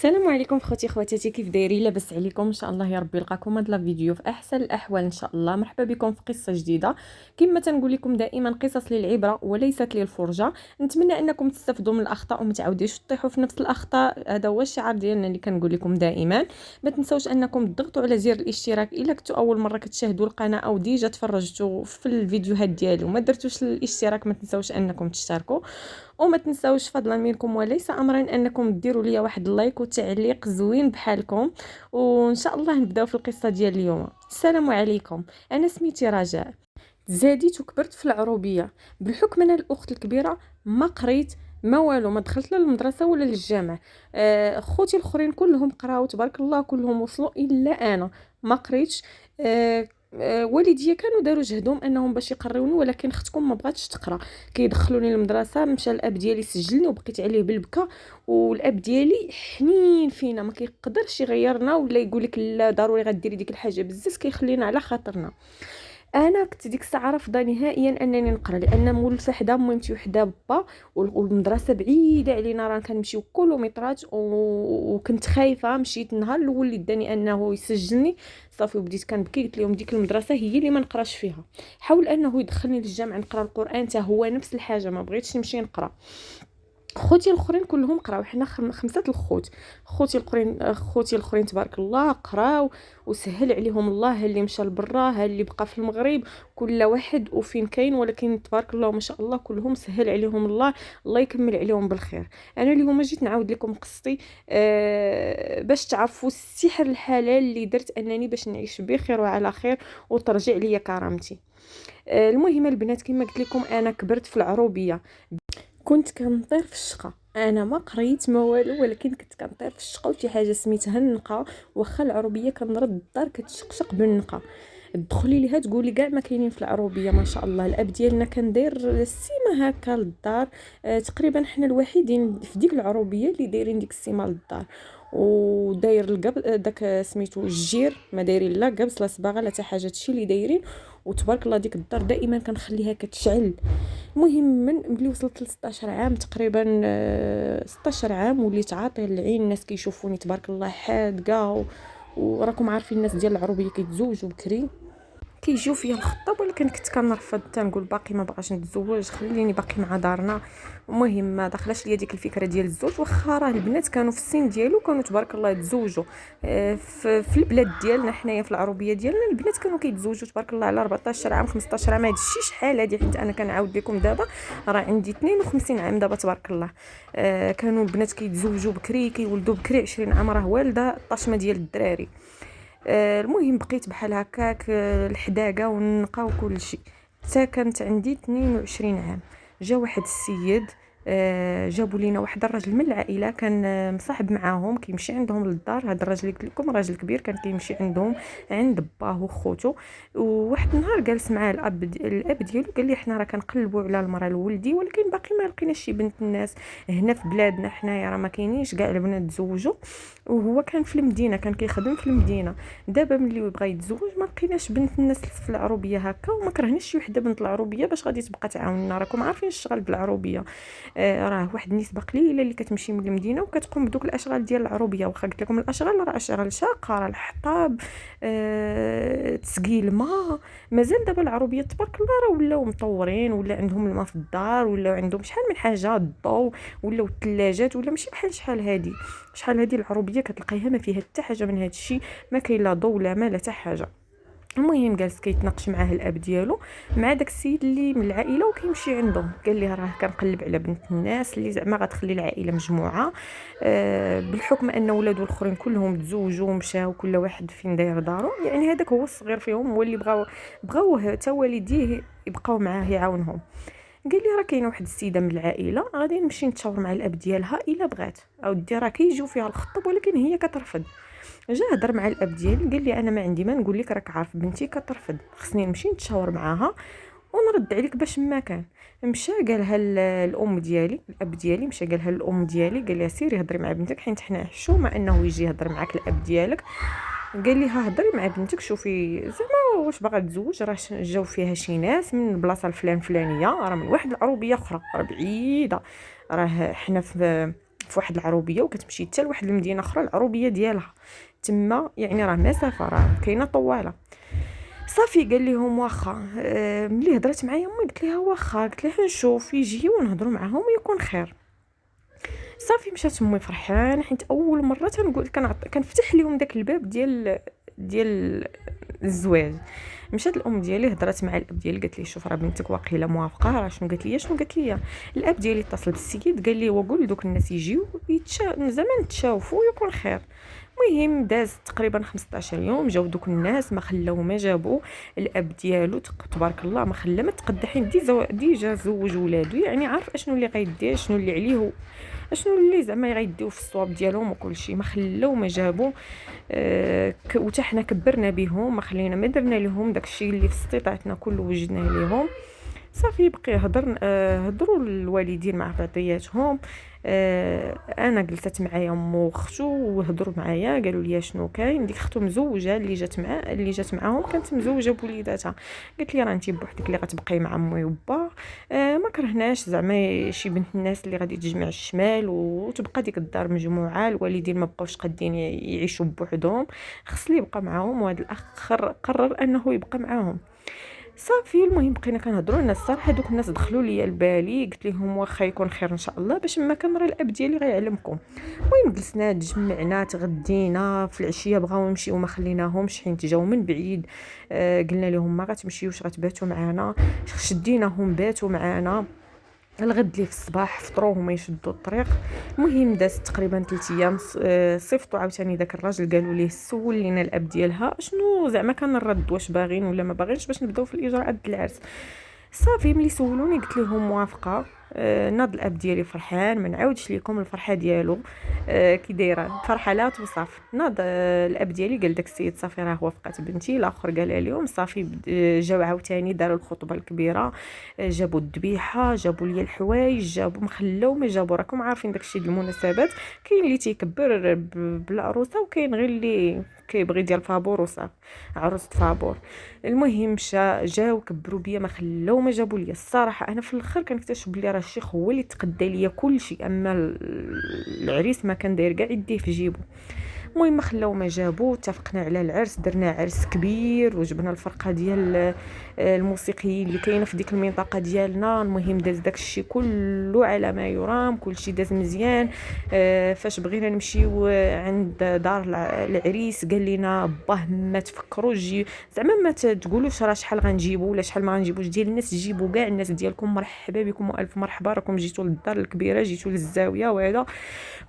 السلام عليكم خوتي خواتاتي، كيف دايرين؟ لاباس عليكم؟ ان شاء الله يا ربي يلقاكم هاد الفيديو في احسن الاحوال ان شاء الله. مرحبا بكم في قصه جديده. كما تنقول لكم دائما، قصص للعبره وليست للفرجه. نتمنى انكم تستافدوا من الاخطاء وما تعاودوش تطيحوا في نفس الاخطاء. هذا هو الشعار ديالنا اللي كنقول لكم دائما. ما تنسوش انكم تضغطوا على زر الاشتراك الا كنتوا اول مره كتشاهدوا القناه او ديجا تفرجتوا في الفيديوهات ديالي وما درتوش الاشتراك. ما تنسوش انكم تشتركوا، وما تنساوش فضلا منكم وليس امرا انكم ديروا لي واحد اللايك وتعليق زوين بحالكم. وان شاء الله نبداو في القصه ديال اليوم. السلام عليكم، انا سميتي رجاء. زاديت وكبرت في العروبيه. بالحكم انا الاخت الكبيره ما قريت ما والو، ما دخلت لا للمدرسه ولا للجامع. خوتي الاخرين كلهم قراو تبارك الله، كلهم وصلوا الا انا ما قريتش. والديا كانوا داروا جهدهم انهم باش يقروني، ولكن اختكم ما بغاتش تقرا. كيدخلوني للمدرسه، مشى الاب ديالي سجلني وبقيت عليه بالبكا. والاب ديالي حنين فينا، ما كيقدرش يغيرنا ولا يقول لك لا ضروري غديري ديك الحاجه بزاف، كيخلينا على خاطرنا. انا كنت ديك الساعه رافضه نهائيا انني نقرا، لان مولفه حدا ميمتي وحدا با، والمدرسه بعيده علينا، راه كنمشيو كيلومترات وكنت خايفه. مشيت النهار الاول اللي داني انه يسجلني صافي وبديت كنبكي. قلت لهم ديك المدرسه هي اللي ما نقراش فيها. حاول انه يدخلني للجامع نقرا القران، حتى هو نفس الحاجه، ما بغيتش نمشي نقرا. خوتي الاخرين كلهم قراو، حنا خمسه الخوت. خوتي الاخرين تبارك الله قراو وسهل عليهم الله. ها اللي مشى لبرا، ها اللي بقى في المغرب، كل واحد وفين كاين، ولكن تبارك الله ما شاء الله كلهم سهل عليهم الله. الله يكمل عليهم بالخير. انا اليوم جيت نعاود لكم قصتي باش تعرفوا السحر الحلال اللي درت انني باش نعيش بخير وعلى خير وترجع لي كرامتي. المهم البنات، كما قلت لكم انا كبرت في العروبيه. كنت كنطير في الشقه. انا ما قريت ما والو، ولكن كنت كنطير في الشقه وشي حاجه سميتها النقا. واخا العروبيه كنرد الدار كتشقشق بالنقا. تدخلي ليها تقولي كاع ما كاينين في العروبيه ما شاء الله. الاب ديالنا كان داير السيمه هكا للدار. تقريبا حنا الوحيدين في ديك العروبيه اللي دايرين ديك السيمه للدار. وداير القبل داك سميتو الجير، ما دايرين لا قبص لا صباغه لا حتى حاجه، هادشي اللي دايرين. وتبارك الله ديك الدار دائما كنخليها كتشعل. المهم من ملي وصلت ل 16 عام تقريبا، 16 عام، وليت عاطيه للعين. الناس كيشوفوني تبارك الله حادقه وراكم عارفين الناس ديال العروبيه كيتزوجوا بكري، كيجيو فيا الخطاب. ولكن كنت كنرفض، تنقول باقي ما بغاش نتزوج، خليني باقي مع دارنا. المهم ما دخلش ليا ديك الفكره ديال الزوج، واخا راه البنات كانوا في السن ديالو كانوا تبارك الله يتزوجوا. في البلاد ديالنا حنايا في العروبيه ديالنا البنات كانوا كيتزوجوا تبارك الله على 14 عام 15 عام. هذا الشيء شحال هادي، حيت انا كنعاود لكم دابا راه عندي 52 عام دابا تبارك الله. كانوا البنات كيتزوجوا بكري، كيولدوا بكري. 20 عام راه والده الطاشمه ديال الدراري. المهم بقيت بحال هكاك، الحداقه والنقا وكل شيء. حتى كانت عندي 22 عام جا واحد السيد. جابوا لينا واحد الراجل من العائله، كان مصاحب معاهم كيمشي عندهم للدار. هذا الراجل اللي قلت لكم راجل كبير، كان كيمشي عندهم عند باه وخوته. وواحد النهار جالس معاه الاب ديالو، قال لي حنا راه كنقلبوا على المراه لولدي، ولكن باقي ما لقيناش شي بنت الناس هنا في بلادنا حنايا، راه ما كاينينش كاع البنات تزوجوا. وهو كان في المدينه، كان كيخدم في المدينه. دابا ملي بغى يتزوج ما لقيناش بنت الناس في العروبيه هكا، وما كرهناش شي وحده بنت العروبيه باش غادي تبقى تعاوننا. راكم عارفين الشغل بالعروبيه، راه واحد النسبه قليله اللي كتمشي من المدينه وكتقوم بدوك الاشغال ديال العروبيه. واخا قلت لكم الاشغال راه اشغال شاقه، راه الحطاب، تسقي الماء. مازال دابا العروبيه تبارك الله راه ولاو مطورين، ولا عندهم الماء في الدار، ولا عندهم شحال من حاجه، الضوء، ولا الثلاجات، ولا ماشي بحال شحال هادي العروبيه كتلقايها ما فيها حتى حاجه من هاد الشيء. ما كاين لا ضوء لا ما لا حتى حاجه. المهم جالس كيتناقش معاه الاب ديالو مع داك السيد اللي من العائله وكيمشي عندهم. قال لي راه كنقلب على بنت الناس اللي زعما غتخلي العائله مجموعه. بالحكم ان ولادو الاخرين كلهم تزوجوا ومشاو كل واحد فين داير دارو، يعني هذاك هو الصغير فيهم، هو اللي بغاوه حتى والديه يبقاو معاه يعاونهم. قال لي راه كاينه واحد السيده من العائله غادي نمشي نتشاور مع الاب ديالها الا بغات. اودي راه كيجيو فيها الخطب ولكن هي كترفض. جا هضر مع الاب ديالي قال لي انا ما عندي ما نقول لك، راك عارف بنتي كترفض، خصني نمشي نتشاور معاها ونرد عليك باش ما كان. مشى قالها الام ديالي، الاب ديالي مشى قالها الام ديالي، قال لها سيري هضري مع بنتك، حيت حنا حشومه انه يجي يهضر معاك الاب ديالك. قال لي ها هضري مع بنتك شوفي زعما واش باغا تزوج، راه جاو فيها شي ناس من البلاصه الفلانيه، راه من واحد العروبيه اخرى راه بعيده. راه حنا في في واحد العروبيه وكتمشي حتى لواحد المدينه اخرى العروبيه ديالها تما، يعني راه مسافه راه كاينه طواله. صافي قال لهم واخا. ملي هضرت معايا امي قلت لها واخا، قلت لها نشوف يجي ونهضروا معاهم ويكون خير. صافي مشات امي فرحانه حيت اول مره تنقول كنفتح لهم داك الباب ديال الزواج. مشات الام ديالي هضرت مع الاب ديالي قالت لي شوف راه بنتك واقيلا موافقه، راه شنو قالت لي الاب ديالي اتصل بالسيد قال لي وقول دوك الناس يجيو زعما نتشاوفوا ويكون خير. المهم داز تقريبا 15 يوم، جاو دوك الناس ما خلاو ما جابوا الاب ديالو تبارك الله ما خلا ما تقدى حين ديجا زوج ولادو، يعني عارف اشنو اللي غيدير شنو اللي عليه اشنو اللي زعما غيديو في الصواب ديالهم وكل شيء، ما خلاو ما جابوا. وتا حنا كبرنا بهم، ما خلينا ما درنا لهم داكشي اللي في استطاعتنا كله وجدناه لهم. صافي بقي هضروا الوالدين مع بعضياتهم. انا جلست معايا امو وختو وهضروا معايا قالوا لي شنو كاين. ديك ختو مزوجه اللي جات معاهم كانت مزوجه بوليداتها، قالت لي راه انت بوحدك اللي غتبقاي مع امي وبا. ما كرهناش زعما شي بنت الناس اللي غادي تجمع الشمال وتبقى ديك الدار مجموعه. الوالدين ما بقاوش قادين يعيشوا بوحدهم، خص لي يبقى معاهم، وهذا الاخ قرر انه يبقى معاهم. صافي المهم بقينا كنهضروا لنا الصراحه دوك الناس دخلوا لي البالي، قلت لهم واخا يكون خير ان شاء الله باش ما كان راه الاب ديالي غيعلمكم. المهم جلسنا تجمعنا تغدينا في العشيه، بغاو نمشيو ما خليناهمش حيت جاو من بعيد. قلنا لهم ما غتمشيوش غتباتوا معنا، شديناهم باتوا معنا. الغد لي في الصباح فطروا هما يشدوا الطريق. المهم داز تقريبا 3 ايام، صيفطوا عاوتاني داك الراجل قالوا ليه سول لينا الاب ديالها شنو زعما كان الرد، واش باغين ولا ما باغينش باش نبداو في الاجراءات ديال العرس. صافي ملي سولوني قلت لهم موافقه. ناض الاب ديالي فرحان، ما نعاودش لكم الفرحه ديالو كي دايره فرحه لا توصف. ناض الاب ديالي قال داك السيد صافي راه وافقت بنتي. الاخر قال لهم صافي. جاو عاوتاني داروا الخطبه الكبيره، جابوا الذبيحه، جابوا لي الحوايج، جابوا ما خلاو ما جابوا. راكم عارفين داكشي ديال المناسبات، كاين اللي تيكبر بالعروسه وكاين غير اللي كيبغي ديال فابور وصافي عروسه فابور. المهم جاو كبروا بيا ما خلاو ما جابوا لي. الصراحه انا في الاخر كنكتشف بلي راه الشيخ هو اللي تقدى ليا كلشي، اما العريس ما كان داير كاع يديه في جيبو. المهم خلاو ما جابوا، اتفقنا على العرس، درنا عرس كبير وجبنا الفرقه ديال الموسيقيين اللي كاينه في ديك المنطقه ديالنا. المهم داز داكشي كله على ما يرام، كلشي داز مزيان. فاش بغينا نمشيو عند دار العريس قال لنا باه ما تفكروا زعما ما تقولوش راه شحال غنجيبوا ولا شحال ما غنجيبوش، ديال الناس جيبوا كاع الناس ديالكم، مرحبا بكم والف مرحبا، راكم جيتوا للدار الكبيره، جيتوا للزاويه وهذا.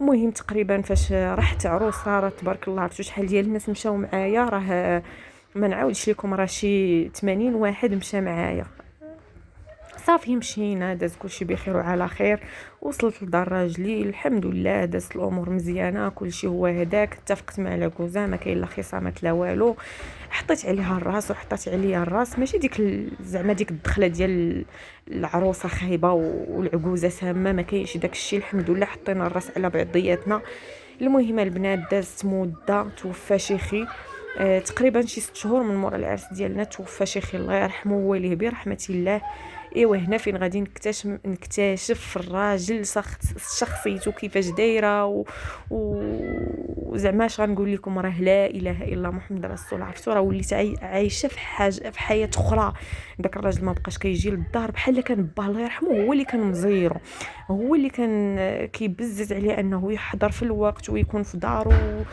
المهم تقريبا فاش رحت عروسه راه تبارك الله عرفتوا شحال ديال الناس مشاو معايا، راه ما نعاودش لكم راه شي 80 واحد مشى معايا. صافي مشينا داز كلشي بخير وعلى خير. وصلت لدار راجلي الحمد لله، دازت الامور مزيانه كلشي هو هداك. اتفقت مع الكوزا ما كاين لا خصامات لا والو، حطيت عليها الراس وحطيت عليا الراس، ماشي ديك زعما ديك الدخله ديال العروسه خايبه والعجوزه سامه، ما كاينش داك الشيء الحمد لله، حطينا الراس على بعضياتنا. المهم البنات دازت مده، توفى شيخي تقريبا شي 6 شهور من مورا العرس ديالنا، توفى شيخي الله يرحمه ويليه برحمه الله. ايوا هنا فين غادي نكتشف الراجل شخصيته كيفاش دايره وزعما اش غنقول لكم، راه لا اله الا الله محمد رسول الله. عرفتوا راه وليت عايشه في حياه اخرى. داك الراجل ما بقاش كيجي للدار، بحال كان باه الله يرحمه هو اللي كان مزيرو، هو اللي كان كيبزز عليه انه يحضر في الوقت ويكون في داره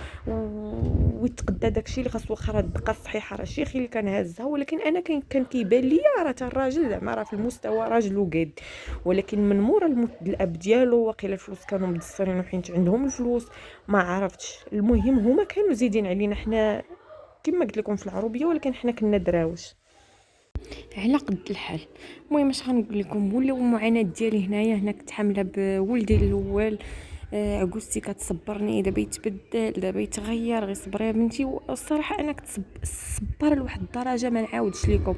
ويتقدى داكشي اللي خاصو. واخا الدقه الصحيحه راه شيخي اللي كان هازها، ولكن انا كان كيبان ليا راه الراجل زعما راه في المستوى راجل وقاد. ولكن من مورا الاب ديالو واقيلا الفلوس كانوا مدصرين حيت عندهم الفلوس، ما عرفتش. المهم هما كانوا زايدين علينا حنا كما قلت لكم في العروبيه، ولكن حنا كنا دراوش على قد الحال. المهم اش غنقول لكم، ولاو المعاناه ديالي هنا كنت حامله بولدي الاول. عقوزتي كتصبرني، دابا يتبدل دابا يتغير، غير صبري يا بنتي. والصراحه انا كنت صبر لواحد الدرجه ما نعاودش لكم.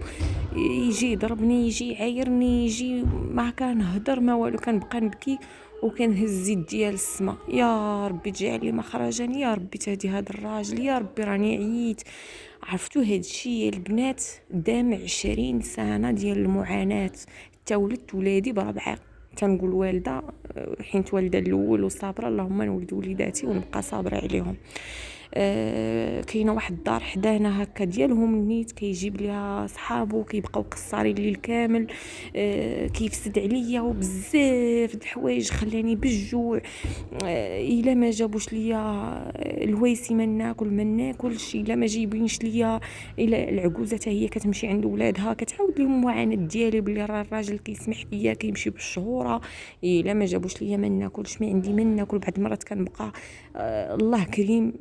يجي يضربني، يجي يعايرني، يجي ما كنهضر ما والو، كنبقى نبكي وكنهز يد ديال السما، يا ربي تجعل لي مخرجا، يا ربي تهدي هذا الراجل، يا ربي راني عييت. عرفتوا هادشي البنات دام 20 سنه ديال المعاناه. تا ولدت ولادي بربعه تنقول والده حيت والده الاول وصابره، اللهم نولد وليداتي ونبقى صابره عليهم. كاينه واحد الدار حدانا هكا ديالهم نيت كيجيب ليها صحابو كيبقاو قصارين الليل كامل. كيفسد عليا وبزاف د الحوايج خلاني بالجوع. الا ما جابوش ليا الويسي ما ناكلش، الا ما جايبينش ليا، الا العجوزه حتى هي كتمشي عند ولادها كتعاود لهم المعاناه ديالي بلي راه الراجل كيسمح ليا كيمشي بالشهوره. الا ما جابوش ليا ما ناكلش، ما عندي ما ناكل. بعض المرات كنبقى الله كريم،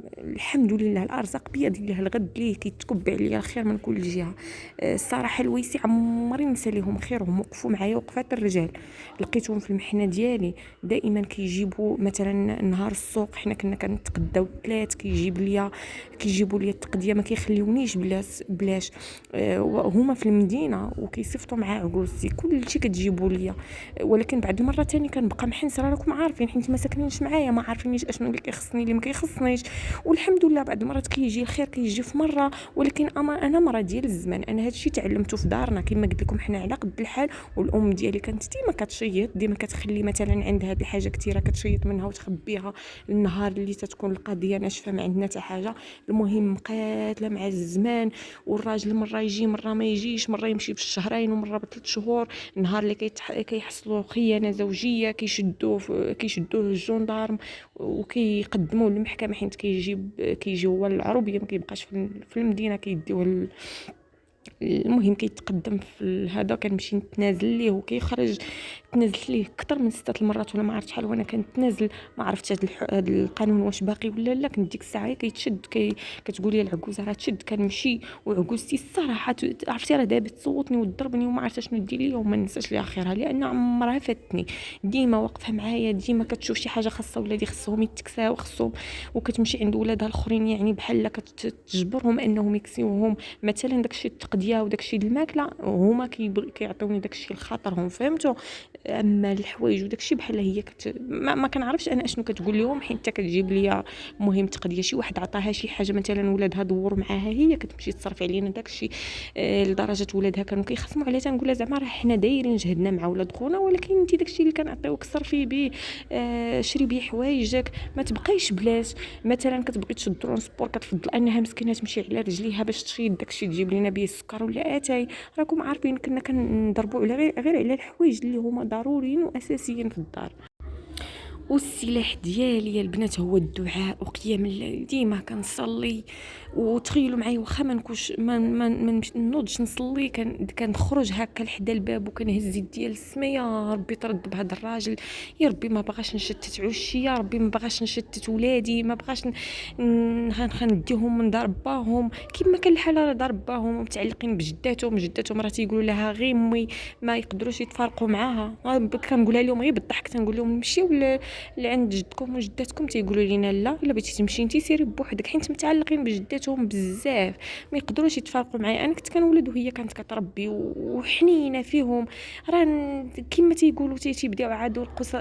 الحمد لله الارزاق بيد الله، الغد ليه كيتكب عليا الخير من كل جهه. الصراحه الويسي عمري نسى ليهم خيرهم، وقفوا معايا وقفات الرجال. لقيتهم في المحنه ديالي دائما كيجيبوا مثلا نهار السوق، حنا كنا كنتقداو الثلاث، كيجيبوا لي التقديه ما كيخليونيش بلاش. هما في المدينه وكيصيفطوا مع عجوزتي كلشي كتجيبوا ليا. ولكن بعد المره ثاني كنبقى محنسه، راكم عارفين حيت ما ساكنينش معايا، ما عارفينيش اشنو اللي كيخصني اللي ما كيخصنيش. والحمد لله بعد المرات كيجي الخير كيجي في مره. ولكن انا مرة ديال الزمان، انا هادشي تعلمته في دارنا كما قلت لكم، حنا على قد الحال. والام ديالي كانت ديما كتشيط، ديما كتخلي مثلا عندها هاد الحاجه كثيره كتشيط منها وتخبيها النهار اللي تتكون القضيه ناشفه ما عندنا حتى حاجه. المهم مقاتله مع الزمان، والراجل مره يجي مره ما يجيش، مره يمشي بالشهرين ومره ب3 شهور. النهار اللي كيحصلوا خيانه زوجيه كيشدوه الجندارم وكيقدموه للمحكمه، حيت كيجي هو العروبيه ما كيبقاش في المدينه، كيديوه. المهم كيتقدم في هذا، كنمشي نتنازل ليه وكيخرج. تنازلت ليه اكثر من 6 المرات ولا ما عرفت شحال وانا كنتنازل. ما عرفت هذا القانون واش باقي ولا لا. كنت ديك الساعه كيتشد كتقول لي العكوزه راه تشد، كنمشي وعكوزتي الصراحه عرفتي راه دابا تصوتني وتضربني وما عرفت شنو دير ليا وما ننساش ليها خيرها، لان عمرها فاتني. ديما واقفه معايا، ديما كتشوف شي حاجه خاصه ولادي خصهم يتكساو خصهم، وكتمشي عند ولادها الاخرين يعني بحال كتجبرهم انهم يكسيوهم. مثلا داكشي التقديه وداكشي د الماكله هما كيعطيوني داكشي لخاطرهم، فهمتوا؟ اما الحوايج وداكشي بحال هي ما كنعرفش انا اشنو كتقول لهم، حيت حتى كتجيب ليا مهم تقديه شي واحد عطاها شي حاجه مثلا ولادها دور معاها هي كتمشي تصرف علينا داكشي. لدرجه ولادها كانوا كيخصموا عليها. تنقول لها زعما راه حنا دايرين جهدنا مع ولاد خونا، ولكن انت داكشي اللي كنعطيوك صرفي به، شري به حوايجك، ما تبقايش بلاش. مثلا كتبغي تشد ترونسبور كتفضل انها مسكينه تمشي على رجليها باش تشيد داكشي تجيب لنا به السكر ولا اتاي. راكم عارفين كنا كنضربوا على غير على الحوايج اللي هما ضروريين واساسيين في الدار. والسلاح ديالي يا البنات هو الدعاء وقيام الليل. ديما كنصلي، وتخيلوا معايا واخا ما نكونش ما نوضش نصلي، كنخرج هكا لحدا الباب وكنهز يدي للسما، يا ربي ترد بهذا الراجل، يا ربي ما بغاش نشتت عشي، يا ربي ما بغاش نشتت ولادي، ما بغاش نديهم من دار باهم كيما كان الحال. راه دار باهم متعلقين جداتهم راه تيقولوا لها غير امي، ما يقدروش يتفارقوا معاها. كنقولها لهم غير بالضحك، تنقول لهم نمشيو لعند جدكم وجداتكم، تيقولوا لينا لا، الا بغيتي تمشي انت سيري بوحدك، حيت متعلقين بجداتهم بزاف ما يقدروش يتفارقوا معايا. انا كنت كنولد وهي كانت كتربي وحنينه فيهم. راه كما تيقولوا تيبداو عادوا القصص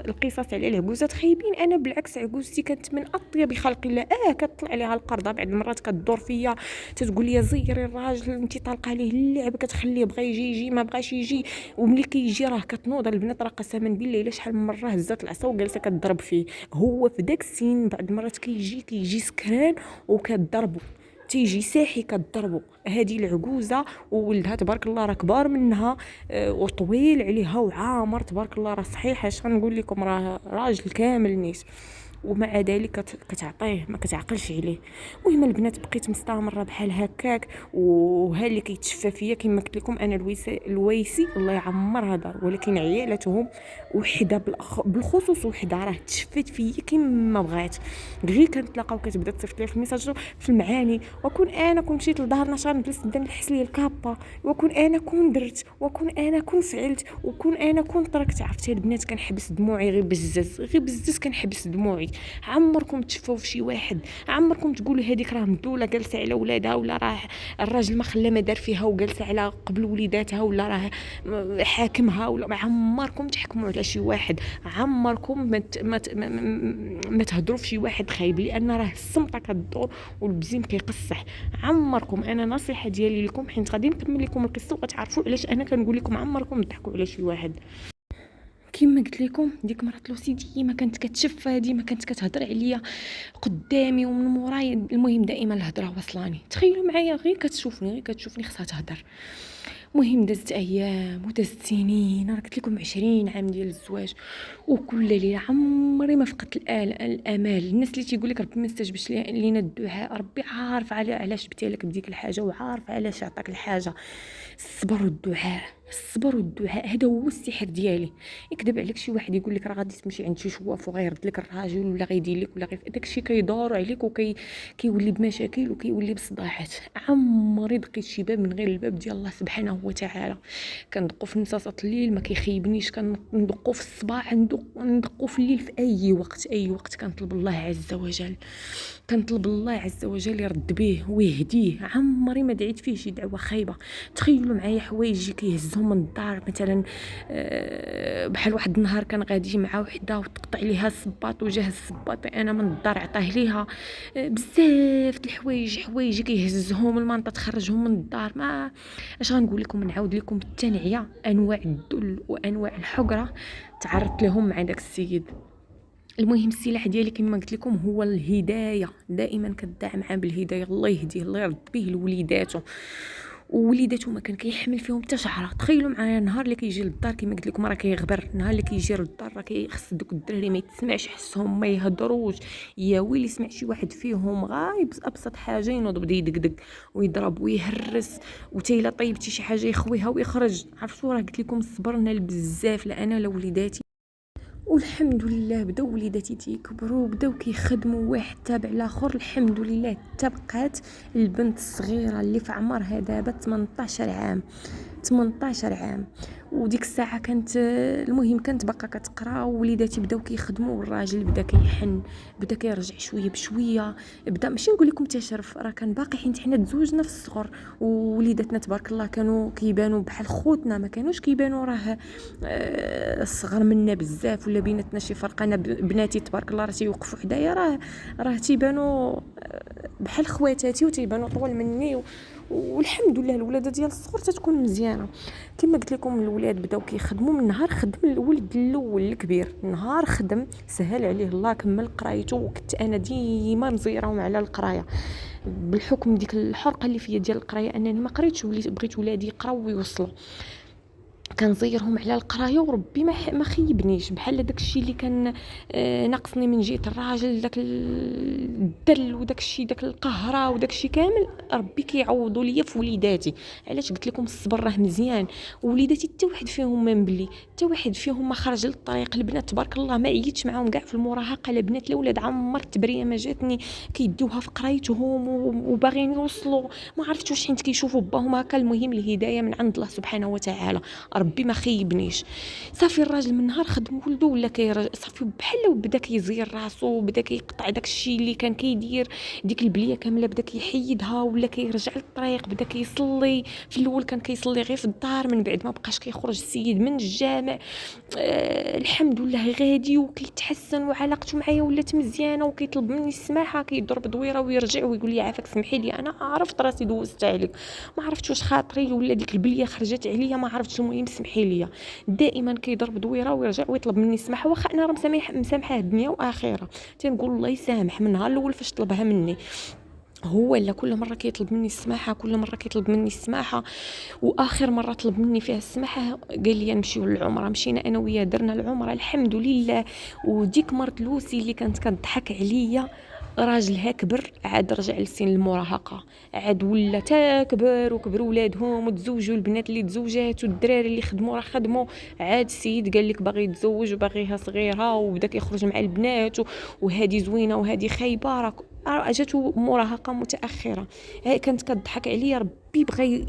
على العجوزات خايبين. انا بالعكس عجوزتي كانت من اطيب خلق الله. كتطلع عليها القرضه بعد المرات كتدور فيا تتقول لي زيري الراجل انت طالقه عليه اللعب، كتخليه بغى يجي ما بغاش يجي، وملي كيجي راه كتنوض. البنات راه قسما بالله الا شحال من مره هزات العصا وجالسه كتضرب فيه. هو في داك السن بعد المرات كيجي سكران وكتضربو، تيجي ساحي كتضربو. هذه العجوزه وولدها تبارك الله راه كبار منها، وطويل عليها وعامر تبارك الله، راه صحيح اش غنقول لكم، راه راجل كامل نيت، ومع ذلك كتعطيه ما كتعقلش عليه. المهم البنات بقيت مستمره بحال هكاك، وها اللي كيتشفى فيا كما قلت لكم. انا الويسي الله يعمرها دار، ولكن عيالاتهم وحده بالخصوص وحده راه تشفت فيا كما بغات. غير كنتلاقاو كتبدا تصيفط لي في الميساج في المعاني، وكون انا كون مشيت لدارنا شغنجلس نبدا نحس لي الكابا، وكون انا كون درت، وكون انا كون فعلت، وكون انا كون تركت. عرفتي البنات كنحبس دموعي غير بزز كنحبس دموعي. عمركم تشوفوا في شي واحد، عمركم تقولوا هذيك راه مدوله جالسه على ولادها، ولا راه الراجل ما خلى ما دار فيها وجالسه على قبل وليداتها، ولا راه حاكمها، ولا عمركم تحكموا على شي واحد. عمركم ما تهضروا في شي واحد خايب، لان راه السمطه كدور والبزيم كيقصح. عمركم، انا نصيحه ديالي لكم حيت غادي نكمل لكم القصه وغتعرفوا علاش انا كنقول لكم عمركم تضحكوا على شي واحد. كما قلت لكم ديك مرات لوسي ديما كانت كتشفى، ديما كانت كتهضر عليا قدامي ومن موراي. المهم دائما الهضره وصلاني. تخيلوا معايا غير كتشوفني خصها تهضر. مهم دازت ايام ودازت سنين، انا قلت لكم 20 عام ديال الزواج، وكل ليله عمري ما فقدت الامال. الناس اللي تيقول لك ربي ما استجبش لينا الدعاء، ربي عارف علاش جبتي لك بديك الحاجه، وعارف علاش عطاك الحاجه. الصبر والدعاء، الصبر والدعاء هذا هو السحر ديالي. يكذب عليك شي واحد يقول لك راه غادي تمشي عند شي شواف وغيرد لك الراجل ولا غيدير لك ولا غير داكشي كيدور عليك كيولي بمشاكل وكيولي بصداعات. عمري دقيت شي باب من غير الباب ديال الله سبحانه وتعالى. كندقوا في نصاصات الليل ما كيخيبنيش، كندقوا في الصباح، ندقوا في الليل، في اي وقت كنطلب الله عز وجل، كنطلب الله عز وجل يرد به ويهديه. عمري ما دعيت فيه شي دعوه خايبه. تخيلوا معايا حوايج كيهزهم من الدار مثلا، بحال واحد النهار كان غادي مع وحده وتقطع ليها الصباط وجاه الصباط انا من الدار عطاه ليها. بزاف د الحوايج كيهزهم المنطقه، تخرجهم من الدار. ما اش غنقول لكم، نعاود لكم التنعيه، انواع الذل وانواع الحقره تعرضت لهم مع داك السيد. المهم السلاح ديالي كما قلت لكم هو الهدايه، دائما كدعم معاه بالهدايه. الله يهديه، الله يرد به لوليداته، ووليداته ما كان كيحمل فيهم حتى شعره. تخيلوا معايا نهار اللي كيجي للدار كما قلت لكم راه كيغبر، نهار اللي كيجي للدار راه كيخص دوك الدراري ما يتسمعش حسهم، ما يهضروش. يا ويلي سمع شي واحد فيهم غايب ابسط حاجه ينوض بدا يدقدق ويضرب ويهرس، وتيلا طيبتي شي حاجه يخويها ويخرج. عرفتوا راه قلت لكم صبرنا بزاف لا انا لا وليداتي، والحمد لله بداو وليداتي تيكبروا، بداو كيخدموا واحد تابع الاخر. الحمد لله تبقات البنت الصغيره اللي في عمرها دابا 18 عام. 18 عام. وديك الساعه كانت المهم كانت باقا كتقرا، ووليداتي بداو كيخدموا، والراجل بدا كيحن، بدا كيرجع شويه بشويه. بدا ماشي نقول لكم تشرف، راه كان باقي حيت حنا تزوجنا في الصغر، ووليداتنا تبارك الله كانوا كيبانوا بحال خوتنا، ما كانوش كيبانوا راه صغر منا بزاف ولا بيناتنا شي فرق. انا بناتي تبارك الله راه تيوقفوا حدايا، راه تيبانوا بحال خواتاتي وتيبانوا طول مني. والحمد لله الولاده ديال الصغر تتكون مزيانه. كما قلت لكم الولاد بداو كيخدموا من نهار خدم الولد الاول الكبير، نهار خدم سهل عليه الله كمل قرايته، وكنت انا ديما مزيرهم على القرايه بالحكم ديك الحرقه اللي فيا ديال القرايه، انني ما قريتش وليت بغيت ولادي يقراو ويوصلوا. كنزيرهم على القرايه وربي ما خيبنيش. بحال داك الشيء اللي كان ناقصني من جهه الراجل، داك الدل وداك الشيء داك القهره وداك الشيء كامل ربي كيعوضوا ليا في وليداتي. علاش قلت لكم الصبر راه مزيان. وليداتي حتى واحد فيهم ما مبلي، حتى واحد فيهم ما خرج للطريق. البنات تبارك الله ما عييتش معاهم كاع في المراهقه، لا بنات لا ولاد. عمر التبريه ما جاتني كيديوها في قرايتهم وباغيين يوصلوا، ما عرفتش واش حيت كيشوفوا باهم هكا. المهم الهدايه من عند الله سبحانه وتعالى، ربي ما خيبنيش. صافي الراجل من نهار خدم ولده ولا صافي بحال بدا كيزير راسو، بدا كيقطع داك الشيء اللي كان كيدير، ديك البليه كامله بدا كيحيدها ولا كيرجع للطريق، بدا كيصلي. في الاول كان كيصلي غير في الدار، من بعد ما بقاش كيخرج السيد من الجامع. الحمد لله غادي وكيتحسن، وعلاقته معايا ولات مزيانه، وكيطلب مني السماحه، كيضرب دويره ويرجع ويقول لي عافاك سمحي لي انا عرفت راسي دوزت عليك، ما عرفتش واش خاطري ولا ديك البليه خرجت عليا، ما عرفتش. المهم سمحي لي. دائما كيضرب دويره ويرجع ويطلب مني السماحه، واخا انا راه مسامحاه دنيا واخره. تنقول الله يسامح من نهار الاول فاش طلبها مني هو، الا كل مره كيطلب مني السماحه، كل مره كيطلب مني السماحه. واخر مره طلب مني فيها السماحه قال لي نمشيو للعمره. مشينا انا وياه درنا العمره الحمد لله. وديك مرت لوسي اللي كانت كتضحك عليا راجلها كبر، عاد رجع لسن المراهقه، عاد ولا تكبر وكبروا ولادهم وتزوجوا، البنات اللي تزوجات والدراري اللي خدموا راه خدموا. عاد السيد قال لك باغي يتزوج وباغيها صغيره، وبدا كيخرج مع البنات، وهذه زوينه وهذه خايبه. راه اجاتو مراهقه متاخره. كانت كتضحك عليا. ربي بغى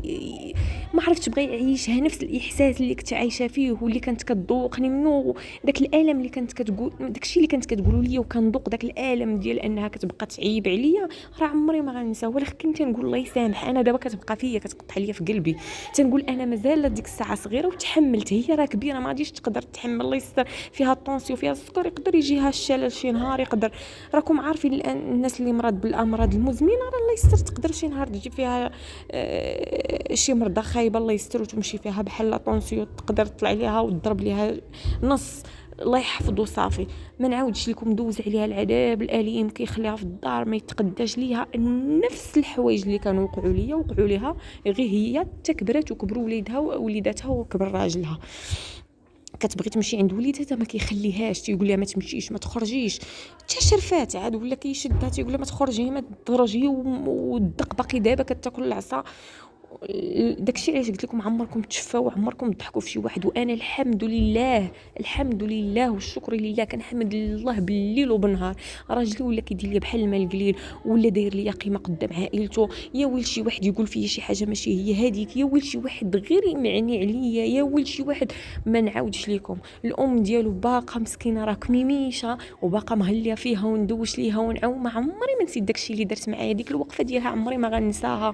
ما عرفتش بغى يعيشها نفس الاحساس اللي كنت عايشه فيه واللي كانت كتذوقني منه. داك الالم اللي كانت كتقول، داكشي اللي كانت كتقولوا لي وكنذوق داك الالم ديال انها كتبقى تعيب عليا، راه عمري ما غنساه. ولكن تنقول الله يسامح، انا دابا كتبقى فيا كتقطع ليا في قلبي. تنقول انا مازال ديك الساعه صغيره وتحملت، هي راه كبيره ما غاديش تقدر تحمل. الله يستر، فيها الطونسيون فيها السكر، يقدر يجيها الشلل شي نهار، يقدر. راكم عارفين الان الناس اللي مرض بالامراض المزمنه راه الله الله يستر تقدر شي نهار تجي فيها شي مرضى خايبه الله يستر وتمشي فيها بحال لا طونسيون تقدر تطلع ليها وتضرب ليها نص. الله يحفظه صافي. ما نعاودش لكم دوز عليها العذاب الاليم كيخليها في الدار ما يتقداش ليها. نفس الحوايج اللي كانوا وقعوا ليا وقعوا ليها، غير هي تكبرت وكبروا وليدها ووليداتها وكبر راجلها. كتبغي تمشي عند وليداتها ما كيخليهاش، تيقول لها ما تمشيش ما تخرجيش. شرفات عاد ولا كيشدها تيقول لها ما تخرجي ما تخرجي، والدق باقي دابا كتاكل العصا. داكشي علاش قلت لكم عمركم تشفاو وعمركم تضحكوا في شي واحد. وانا الحمد لله الحمد لله والشكر لله كنحمد الله بالليل وبالنهار. راجلي ولا كيدير لي بحال الماء القليل، ولا داير لي قيمه قدام عائلته. يا ولد شي واحد يقول فيا شي حاجه ماشي هي هذيك، يا ولد شي واحد غير يمعني عليا، يا ولد شي واحد ما نعاودش لكم. الام ديالو باقا مسكينه راه كميميشه وباقا مهليه فيها وندوش ليها ونعاوم. ما عمري ما نسيت داكشي اللي درت معايا، ديك الوقفه ديالها عمري ما غنساها.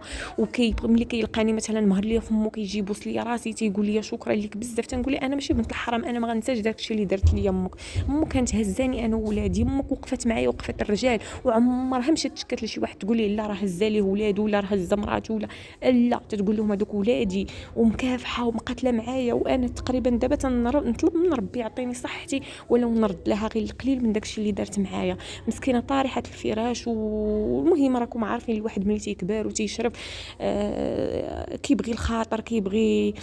ملي كيلقاني مثلا مهر ليا فمو كيجي يبوس ليا راسي تيقول لي شكرا لك بزاف، تنقول لي انا ماشي بنت الحرام، انا ما غنساش داكشي اللي درت ليا امك. امك كانت هزاني انا وولادي، امك وقفت معايا وقفت الرجال، وعمرها مشات تشكات لشي واحد تقول لي لا راه هزا ليه ولادو ولا راه هزا مراته ولا لا، تتقول لهم هذوك ولادي ومكافحه ومقاتله معايا. وانا تقريبا دابا نطلب من ربي يعطيني صحتي ولو نرد لها غير القليل من داكشي اللي دارت معايا. مسكينه طارحه الفراش. والمهم راكم عارفين الواحد ملي تيكبر وتيشرب كيبغي الخاطر كيبغي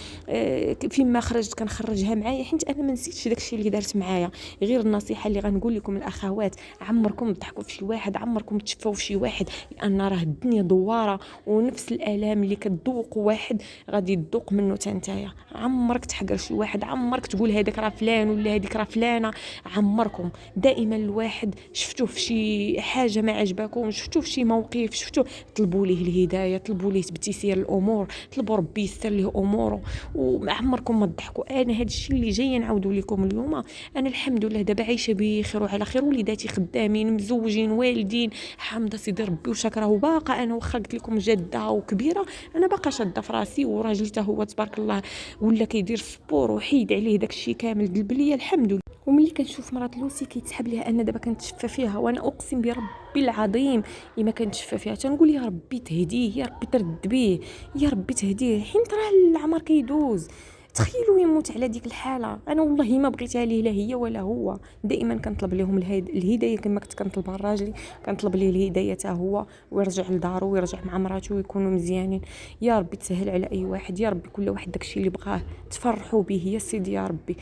فيما خرجت كنخرجها معايا، حيت انا ما نسيتش داكشي اللي دارت معايا. غير النصيحه اللي غنقول لكم الاخوات، عمركم تضحكوا في شي واحد، عمركم تشفاو في شي واحد، لان راه الدنيا دواره ونفس الالام اللي كتذوق واحد غادي تذوق منه حتى نتايا. عمرك تحقر شي واحد، عمرك تقول هذاك راه فلان ولا هذيك راه فلانه. عمركم دائما الواحد شفتوه في شي حاجه ما عجبكم، شفتوه في شي موقف، شفتوه طلبوا ليه الهدايه، طلبوا ليه تبتيسير الامور، طلبوا ربي يسر ليه اموره. وعمركم ما تضحكوا. انا هذا الشيء اللي جايه نعاودوا لكم اليوم. انا الحمد لله دابا عايشه بخير وعلى خير، وليداتي خدامين مزوجين والدين، حامده سيدي ربي وشكره. وباقا انا واخا قلت لكم جاده وكبيره، انا باقا شاده في راسي. وراجلي حتى هو تبارك الله ولا كيدير سبور وحيد عليه داكشي كامل دلب ليا الحمد لله. وملي كنشوف مرات لوسي كيتسحب ليها انا دابا كنتشفى فيها، وانا اقسم بربي العظيم الا كنتشفى فيها تنقول يا ربي تهديه، يا ربي ترد بيه، يا ربي تهديه، حيت راه العمر كيدوز. تخيلوا يموت على ديك الحاله. انا والله ما بغيتها ليه لا هي ولا هو. دائما كنطلب لهم الهدايه كما كنت كنطلبها لراجلي، كنطلب ليه الهدايه حتى هو ويرجع لدارو ويرجع مع مراته ويكونوا مزيانين. يا ربي تسهل على اي واحد، يا ربي كل واحد داكشي اللي بغاه تفرحوا به يا سيدي يا ربي.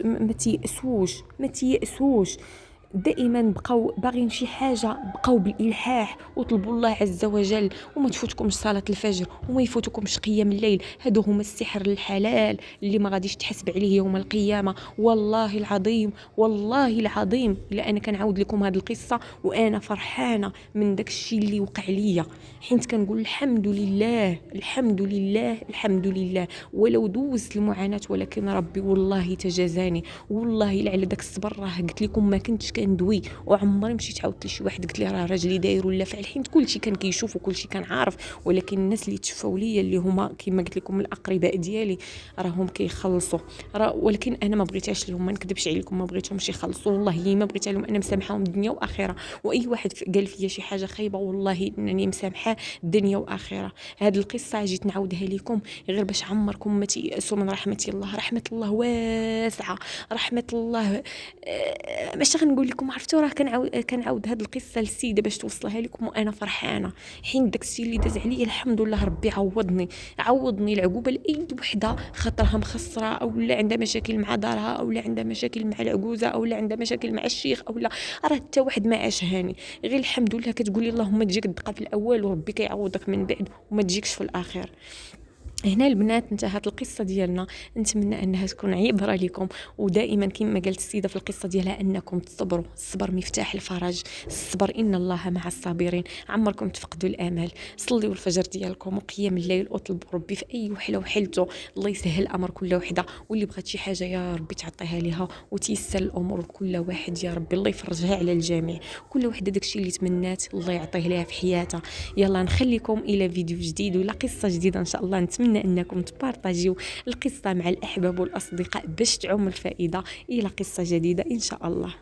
ما تيأسوش ما تيأسوش. دائما بقاو باغيين شي حاجه، بقاو بالالحاح وطلبوا الله عز وجل. وما تفوتكمش صلاه الفجر وما يفوتكمش قيام الليل، هادو هما السحر الحلال اللي ما غاديش تحسب عليه يوم القيامه. والله العظيم والله العظيم الا انا كنعاود لكم هاد القصه وانا فرحانه من داك الشيء اللي وقع ليا، حيت كنقول الحمد لله الحمد لله الحمد لله. ولو دوزت المعاناه ولكن ربي والله تجازاني. والله الا على داك الصبر راه قلت لكم ما كنتش كندوي، وعمري مشيت عاودت لشي واحد قلت ليه راه راجلي داير ولا فعل، حيت كلشي كان كيشوف وكلشي كان عارف. ولكن الناس اللي تشفاو ليا اللي هما كما قلت لكم الاقرباء ديالي راهم كيخلصوا. ولكن انا ما بغيتهاش لهم، ما نكذبش عليكم، ما بغيتهمش يخلصوا. والله ما بغيتها لهم، انا مسامحاهم دنيا واخره. واي واحد قال فيا شي حاجه خايبه والله انني مسامحاه دنيا واخره. هذه القصه جيت نعاودها لكم غير باش عمركم ما تيأسوا من رحمه الله. رحمه الله واسعه، رحمه الله ماشي غنقول لكم. عرفتوا راه كنعاود هذه القصه للسيده باش توصلها لكم وانا فرحانه، حين داكشي اللي داز عليا الحمد لله ربي عوضني العقوبه لاي وحده خاطرها مخسره او لا عندها مشاكل مع دارها او لا عندها مشاكل مع العجوزه او لا عندها مشاكل مع الشيخ او لا راه حتى واحد ما عاش هاني. غير الحمد لله كتقولي اللهم تجيك الدقه في الاول وربي كيعوضك من بعد وما تجيكش في الاخر. هنا البنات انتهت القصه ديالنا. نتمنى انها تكون عبره لكم. ودائما كما قالت السيده في القصه ديالها انكم تصبروا، الصبر مفتاح الفرج، الصبر ان الله مع الصابرين. عمركم تفقدوا الامل. صليوا الفجر ديالكم وقيام الليل وطلبوا ربي في اي وحله وحلته. الله يسهل الامر كل وحده، واللي بغات شي حاجه يا ربي تعطيها لها وتيسر الامور لكل واحد. يا ربي الله يفرجها على الجميع، كل وحده داكشي اللي تمنات الله يعطيه لها في حياتها. يلا نخليكم الى فيديو جديد ولا قصه جديده ان شاء الله. نتمنى انكم تبارطاجيو القصه مع الاحباب والاصدقاء باش تعم الفائده. الى قصه جديده ان شاء الله.